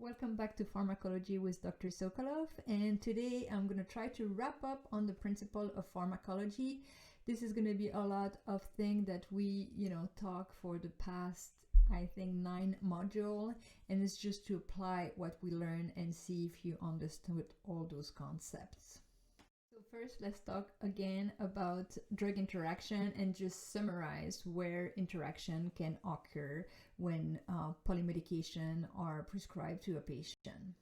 Welcome back to Pharmacology with Dr. Sokolow, and today I'm going to try to wrap up on the principle of pharmacology. This is going to be a lot of things that we, talk for the past, I think, 9 modules, and it's just to apply what we learn and see if you understood all those concepts. So first, let's talk again about drug interaction and just summarize where interaction can occur when polymedication are prescribed to a patient.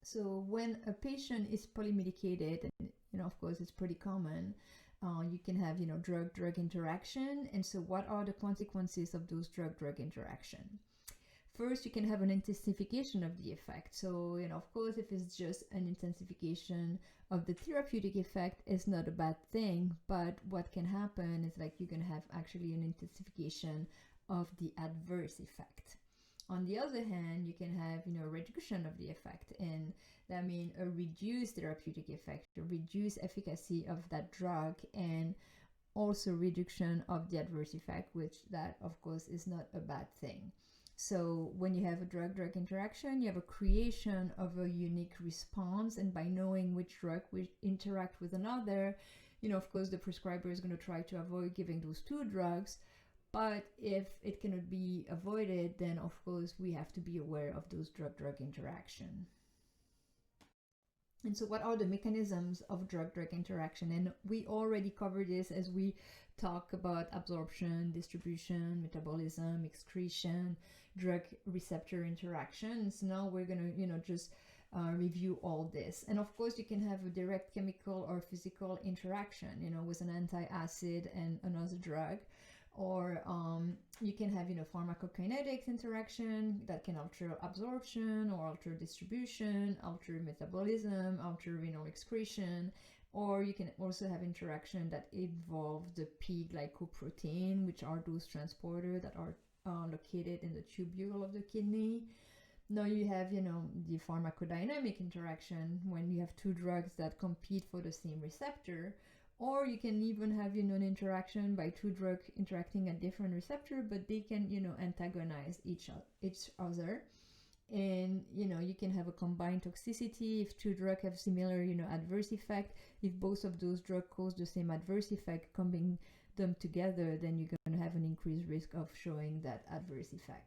So when a patient is polymedicated, and of course it's pretty common, you can have drug-drug interaction. And so what are the consequences of those drug-drug interaction? First, you can have an intensification of the effect. So, of course, if it's just an intensification of the therapeutic effect, it's not a bad thing. But what can happen is like you can have actually an intensification of the adverse effect. On the other hand, you can have, a reduction of the effect. And that means a reduced therapeutic effect, a reduced efficacy of that drug, and also reduction of the adverse effect, which that, of course, is not a bad thing. So when you have a drug-drug interaction, you have a creation of a unique response, and by knowing which drug will interact with another, of course, the prescriber is going to try to avoid giving those 2 drugs. But if it cannot be avoided, then of course we have to be aware of those drug-drug interaction. And so what are the mechanisms of drug-drug interaction? And we already covered this as we talk about absorption, distribution, metabolism, excretion, drug receptor interactions. Now we're going to, just review all this. And of course, you can have a direct chemical or physical interaction, with an anti-acid and another drug. Or you can have, pharmacokinetics interaction that can alter absorption or alter distribution, alter metabolism, alter renal excretion. Or you can also have interaction that involve the P-glycoprotein, which are those transporters that are located in the tubule of the kidney. Now you have, the pharmacodynamic interaction when you have 2 drugs that compete for the same receptor. Or you can even have, an interaction by 2 drugs interacting at different receptor, but they can, antagonize each other. And, you can have a combined toxicity if 2 drugs have similar, adverse effect. If both of those drugs cause the same adverse effect, combining them together, then you're going to have an increased risk of showing that adverse effect.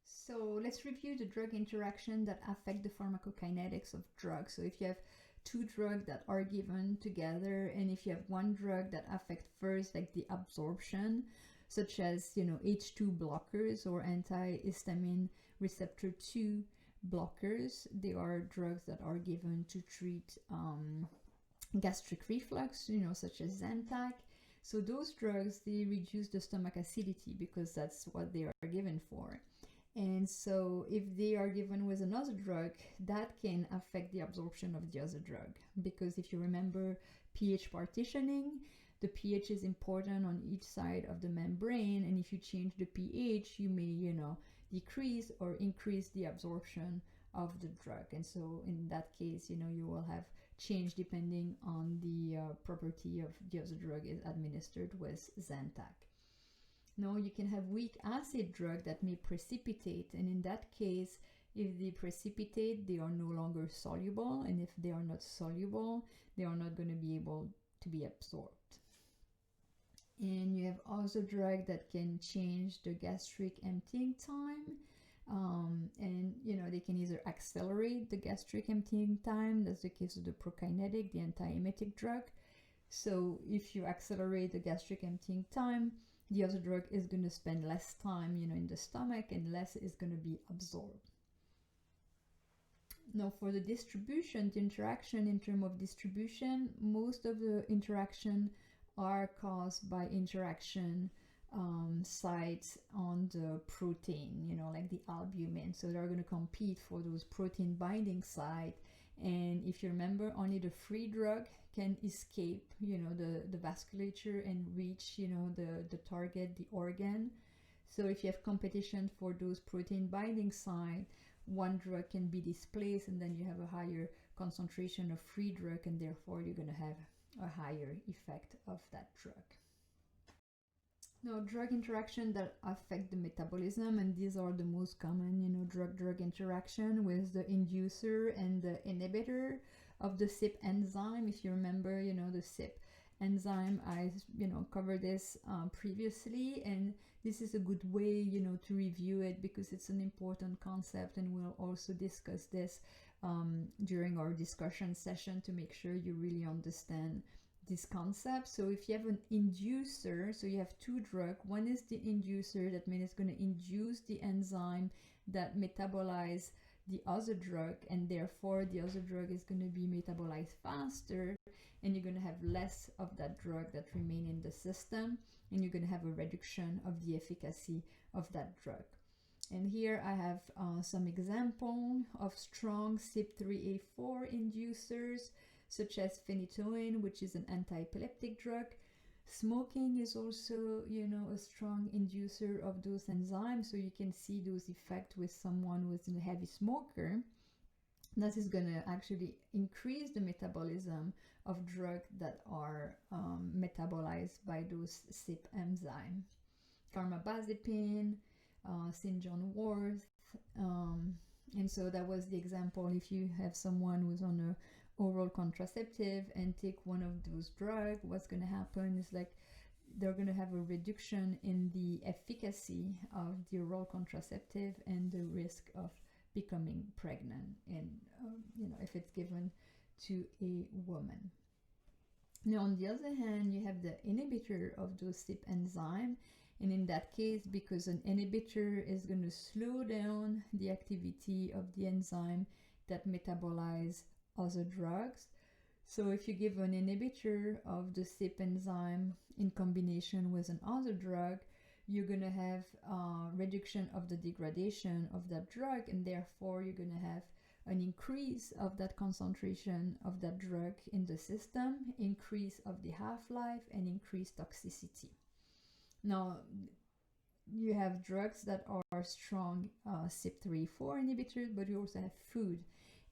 So let's review the drug interaction that affect the pharmacokinetics of drugs. So if you have 2 drugs that are given together, and if you have 1 drug that affects first like the absorption, such as H2 blockers or antihistamine receptor 2 blockers, they are drugs that are given to treat gastric reflux, such as Zantac. So those drugs, they reduce the stomach acidity because that's what they are given for. And so if they are given with another drug, that can affect the absorption of the other drug. Because if you remember pH partitioning, the pH is important on each side of the membrane. And if you change the pH, you may, decrease or increase the absorption of the drug. And so in that case, you will have change depending on the property of the other drug is administered with Zantac. Now you can have weak acid drug that may precipitate, and in that case, if they precipitate, they are no longer soluble, and if they are not soluble, they are not going to be able to be absorbed. And you have also drug that can change the gastric emptying time, and they can either accelerate the gastric emptying time. That's the case of the prokinetic, the antiemetic drug. So if you accelerate the gastric emptying time, the other drug is going to spend less time, in the stomach, and less is going to be absorbed. Now, for the distribution, the interaction in terms of distribution, most of the interaction are caused by interaction sites on the protein, like the albumin. So they're going to compete for those protein binding sites. And if you remember, only the free drug can escape, the vasculature and reach, the target, the organ. So if you have competition for those protein binding sites, 1 drug can be displaced, and then you have a higher concentration of free drug, and therefore you're going to have a higher effect of that drug. Now, drug interaction that affect the metabolism, and these are the most common, drug-drug interaction with the inducer and the inhibitor of the CYP enzyme. If you remember, the CYP enzyme, I, covered this previously, and this is a good way, to review it because it's an important concept, and we'll also discuss this during our discussion session to make sure you really understand this concept. So if you have an inducer, so you have two drugs, one is the inducer, that means it's going to induce the enzyme that metabolize the other drug, and therefore the other drug is going to be metabolized faster, and you're going to have less of that drug that remain in the system, and you're going to have a reduction of the efficacy of that drug. And here I have some example of strong CYP3A4 inducers, such as phenytoin, which is an anti-epileptic drug. Smoking is also, a strong inducer of those enzymes. So you can see those effects with someone who is a heavy smoker. That is going to actually increase the metabolism of drugs that are metabolized by those CYP enzymes. Carbamazepine, St. John wort. And so that was the example. If you have someone who's on a oral contraceptive and take one of those drugs, what's going to happen is like they're going to have a reduction in the efficacy of the oral contraceptive and the risk of becoming pregnant, and if it's given to a woman. Now, on the other hand, you have the inhibitor of those CYP enzyme, and in that case, because an inhibitor is going to slow down the activity of the enzyme that metabolize other drugs. So if you give an inhibitor of the CYP enzyme in combination with another drug, you're going to have reduction of the degradation of that drug, and therefore you're going to have an increase of that concentration of that drug in the system, increase of the half-life, and increased toxicity. Now, you have drugs that are strong CYP3A4 inhibitors, but you also have food.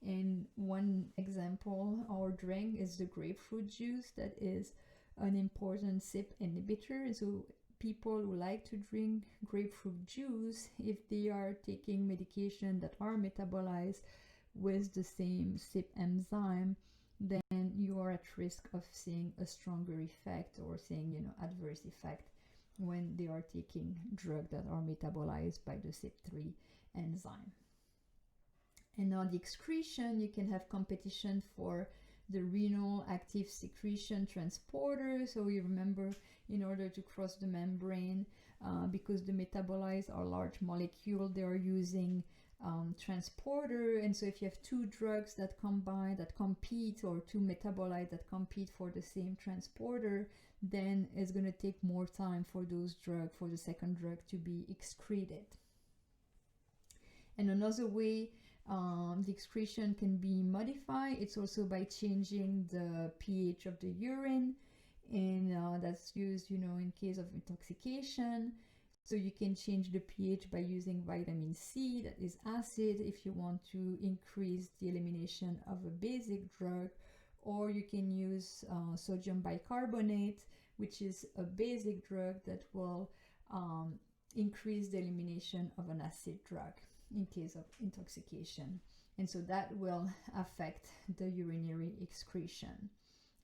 And one example or drink is the grapefruit juice, that is an important CYP inhibitor. So people who like to drink grapefruit juice, if they are taking medication that are metabolized with the same CYP enzyme, then you are at risk of seeing a stronger effect or seeing adverse effect when they are taking drugs that are metabolized by the CYP3 enzyme. And now the excretion, you can have competition for the renal active secretion transporter. So you remember, in order to cross the membrane, because the metabolites are large molecule, they are using transporter. And so if you have two drugs that combine, that compete, or two metabolites that compete for the same transporter, then it's going to take more time for those drugs, for the second drug to be excreted. And another way the excretion can be modified, it's also by changing the pH of the urine, and that's used, in case of intoxication. So you can change the pH by using vitamin C, that is acid, if you want to increase the elimination of a basic drug, or you can use sodium bicarbonate, which is a basic drug that will increase the elimination of an acid drug in case of intoxication. And so that will affect the urinary excretion.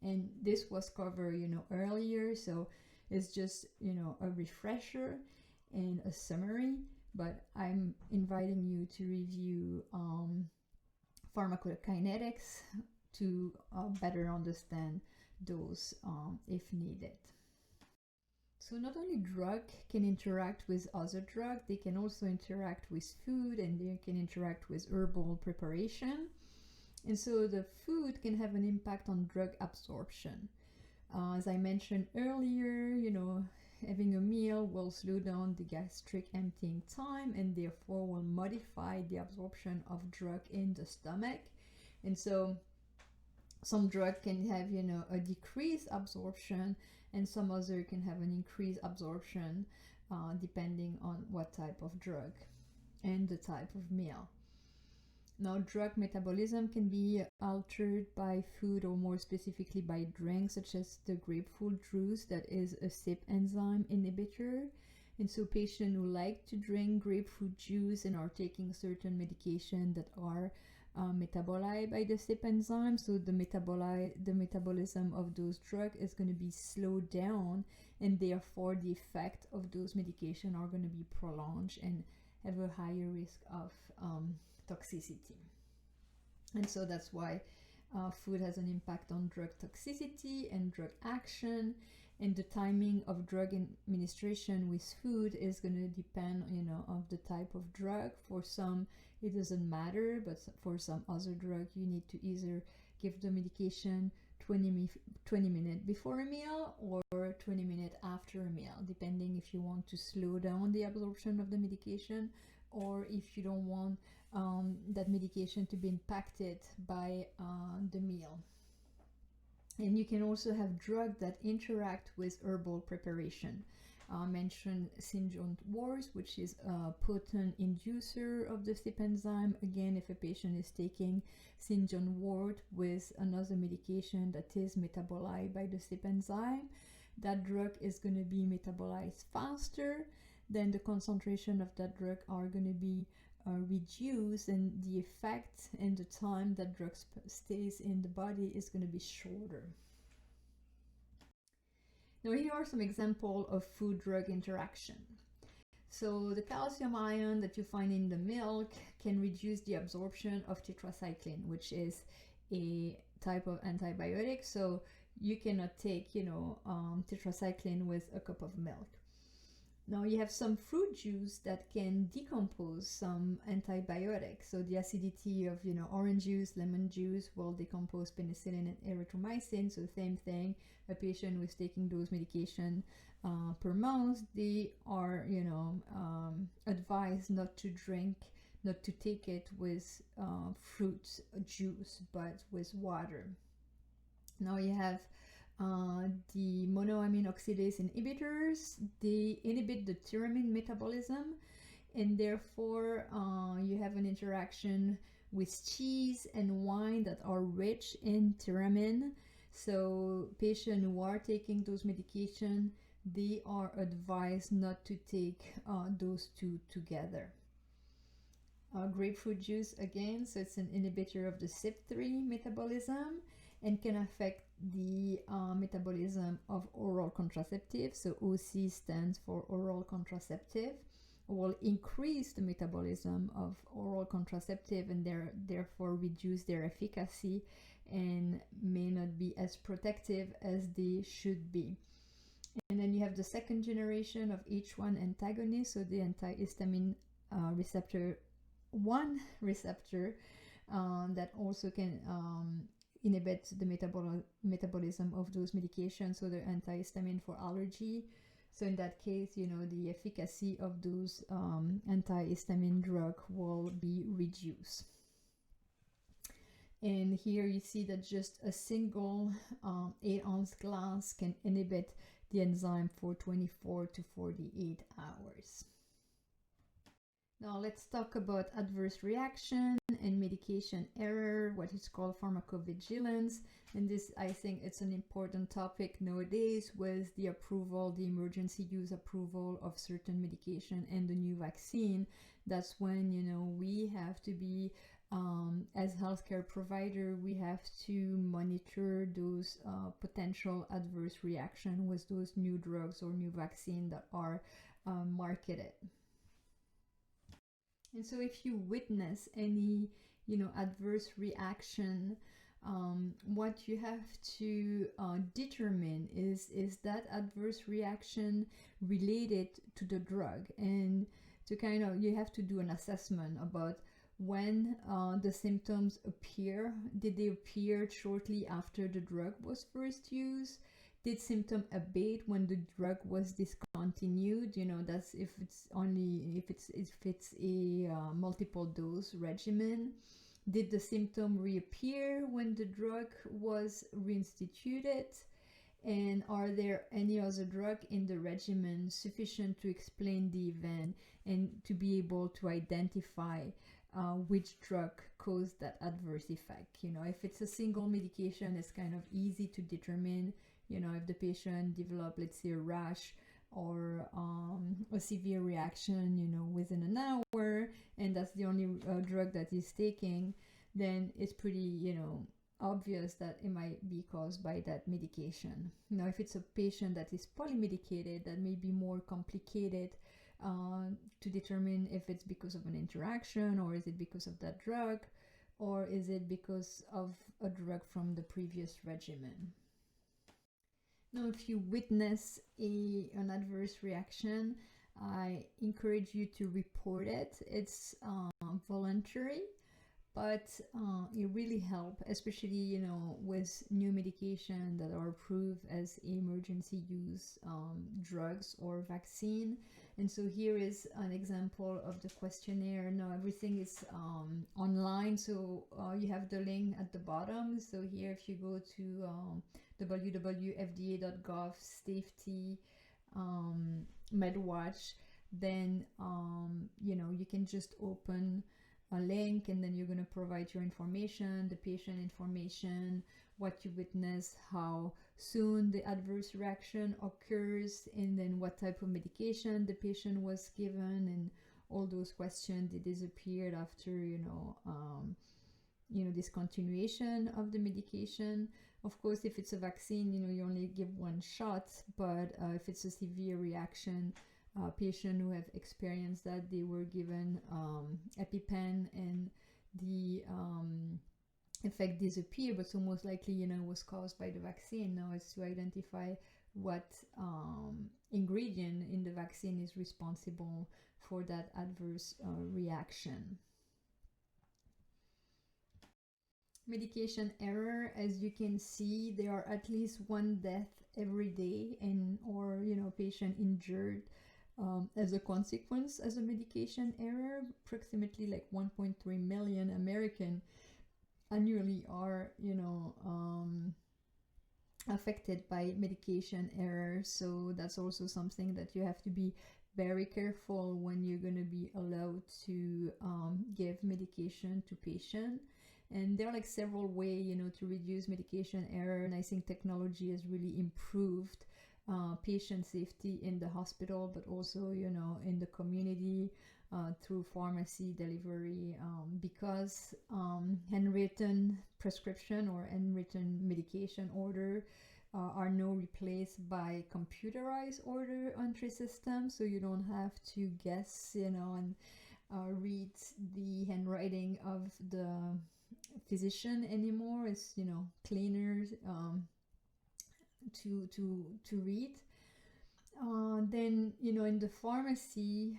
And this was covered, earlier, so it's just, a refresher and a summary, but I'm inviting you to review pharmacokinetics to better understand those if needed. So not only drug can interact with other drugs, they can also interact with food, and they can interact with herbal preparation. And so the food can have an impact on drug absorption. As I mentioned earlier, having a meal will slow down the gastric emptying time, and therefore will modify the absorption of drug in the stomach. And so some drug can have, a decreased absorption, and some other can have an increased absorption depending on what type of drug and the type of meal. Now, drug metabolism can be altered by food, or more specifically by drinks, such as the grapefruit juice that is a CYP enzyme inhibitor. And so patients who like to drink grapefruit juice and are taking certain medication that are metabolized by the CYP enzyme, so the metabolism of those drugs is going to be slowed down, and therefore the effect of those medications are going to be prolonged and have a higher risk of toxicity. And so that's why food has an impact on drug toxicity and drug action, and the timing of drug administration with food is going to depend, of the type of drug. For some it doesn't matter, but for some other drug you need to either give the medication 20 minutes before a meal or 20 minutes after a meal, depending if you want to slow down the absorption of the medication, or if you don't want that medication to be impacted by the meal. And you can also have drugs that interact with herbal preparation. Mentioned St. John wort, which is a potent inducer of the CYP enzyme. Again, if a patient is taking St. John wort with another medication that is metabolized by the CYP enzyme, that drug is going to be metabolized faster, then the concentration of that drug are going to be reduced, and the effect and the time that drug stays in the body is going to be shorter. Now, here are some examples of food-drug interaction. So the calcium ion that you find in the milk can reduce the absorption of tetracycline, which is a type of antibiotic. So you cannot take, tetracycline with a cup of milk. Now you have some fruit juice that can decompose some antibiotics. So the acidity of, orange juice, lemon juice will decompose penicillin and erythromycin. So same thing, a patient who is taking those medication per month, they are, advised not to take it with fruit juice, but with water. Now you have the monoamine oxidase inhibitors. They inhibit the tyramine metabolism, and therefore you have an interaction with cheese and wine that are rich in tyramine. So patients who are taking those medications, they are advised not to take those two together. Grapefruit juice, again, so it's an inhibitor of the CYP3 metabolism and can affect the metabolism of oral contraceptive. So OC stands for oral contraceptive, will increase the metabolism of oral contraceptive and therefore reduce their efficacy and may not be as protective as they should be. And then you have the second generation of H1 antagonist, so the antihistamine receptor 1 receptor that also can inhibit the metabolism of those medications, so they're antihistamine for allergy. So in that case, the efficacy of those antihistamine drug will be reduced. And here you see that just a single 8-ounce glass can inhibit the enzyme for 24 to 48 hours. Now let's talk about adverse reaction and medication error, what is called pharmacovigilance. And this, I think it's an important topic nowadays with the emergency use approval of certain medication and the new vaccine. That's when, we have to be, as healthcare provider, we have to monitor those potential adverse reaction with those new drugs or new vaccine that are marketed. And so if you witness any, adverse reaction, what you have to determine is that adverse reaction related to the drug? And to you have to do an assessment about when the symptoms appear. Did they appear shortly after the drug was first used? Did symptom abate when the drug was discontinued? That's if it's a multiple dose regimen. Did the symptom reappear when the drug was reinstituted? And are there any other drug in the regimen sufficient to explain the event and to be able to identify which drug caused that adverse effect. If it's a single medication, it's kind of easy to determine, if the patient developed, let's say, a rash or a severe reaction, within an hour, and that's the only drug that he's taking, then it's pretty, obvious that it might be caused by that medication. If it's a patient that is polymedicated, that may be more complicated to determine if it's because of an interaction, or is it because of that drug, or is it because of a drug from the previous regimen. Now, if you witness an adverse reaction, I encourage you to report it. It's voluntary, but it really helps, especially with new medication that are approved as emergency use drugs or vaccine. And so here is an example of the questionnaire. Now everything is online, so you have the link at the bottom. So here, if you go to www.fda.gov safety medwatch, then you can just open a link, and then you're going to provide your information, the patient information, what you witnessed, how soon the adverse reaction occurs, and then what type of medication the patient was given, and all those questions. They disappeared after discontinuation of the medication. Of course, if it's a vaccine, you only give one shot, but if it's a severe reaction, patient who have experienced that, they were given EpiPen, and the effect disappeared, but so most likely was caused by the vaccine. Now it's to identify what ingredient in the vaccine is responsible for that adverse reaction. Medication error, as you can see, there are at least one death every day, or patient injured as a consequence as a medication error. Approximately like 1.3 million Americans annually are affected by medication error. So that's also something that you have to be very careful when you're going to be allowed to give medication to patient. And there are like several ways to reduce medication error, and I think technology has really improved patient safety in the hospital, but also in the community through pharmacy delivery, because handwritten prescription or handwritten medication order are now replaced by computerized order entry system, so you don't have to guess and read the handwriting of the physician anymore. It's cleaner to read. Then in the pharmacy,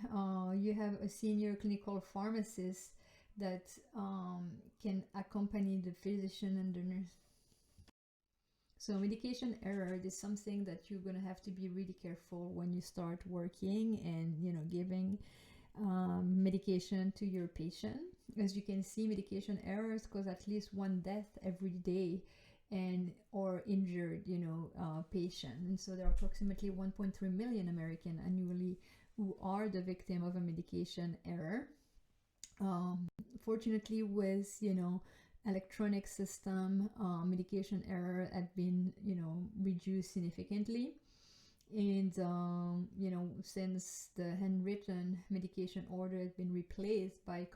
you have a senior clinical pharmacist that can accompany the physician and the nurse. So medication error is something that you're going to have to be really careful when you start working and giving medication to your patient. As you can see, medication errors cause at least one death every day or injured patient. And so there are approximately 1.3 million Americans annually who are the victim of a medication error. Fortunately, with electronic system, medication error had been reduced significantly. And since the handwritten medication order has been replaced by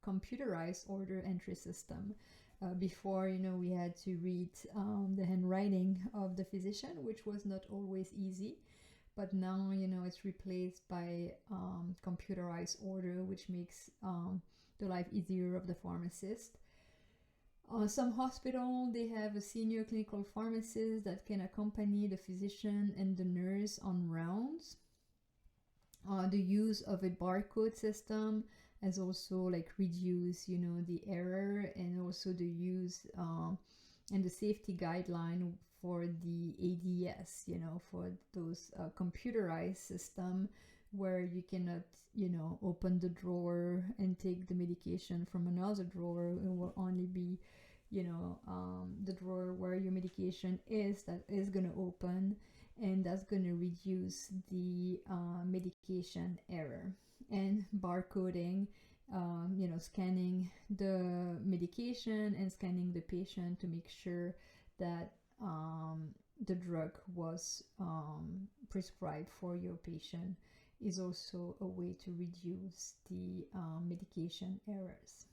computerized order entry system. Before, we had to read the handwriting of the physician, which was not always easy. But now, it's replaced by computerized order, which makes the life easier of the pharmacist. Some hospitals, they have a senior clinical pharmacist that can accompany the physician and the nurse on rounds. The use of a barcode system has also reduced, the error, and also the use and the safety guideline for the ADS, for those computerized system where you cannot, open the drawer and take the medication from another drawer. It will only be, the drawer where your medication is that is going to open, and that's going to reduce the medication error. And barcoding scanning the medication and scanning the patient to make sure that the drug was prescribed for your patient is also a way to reduce the medication errors.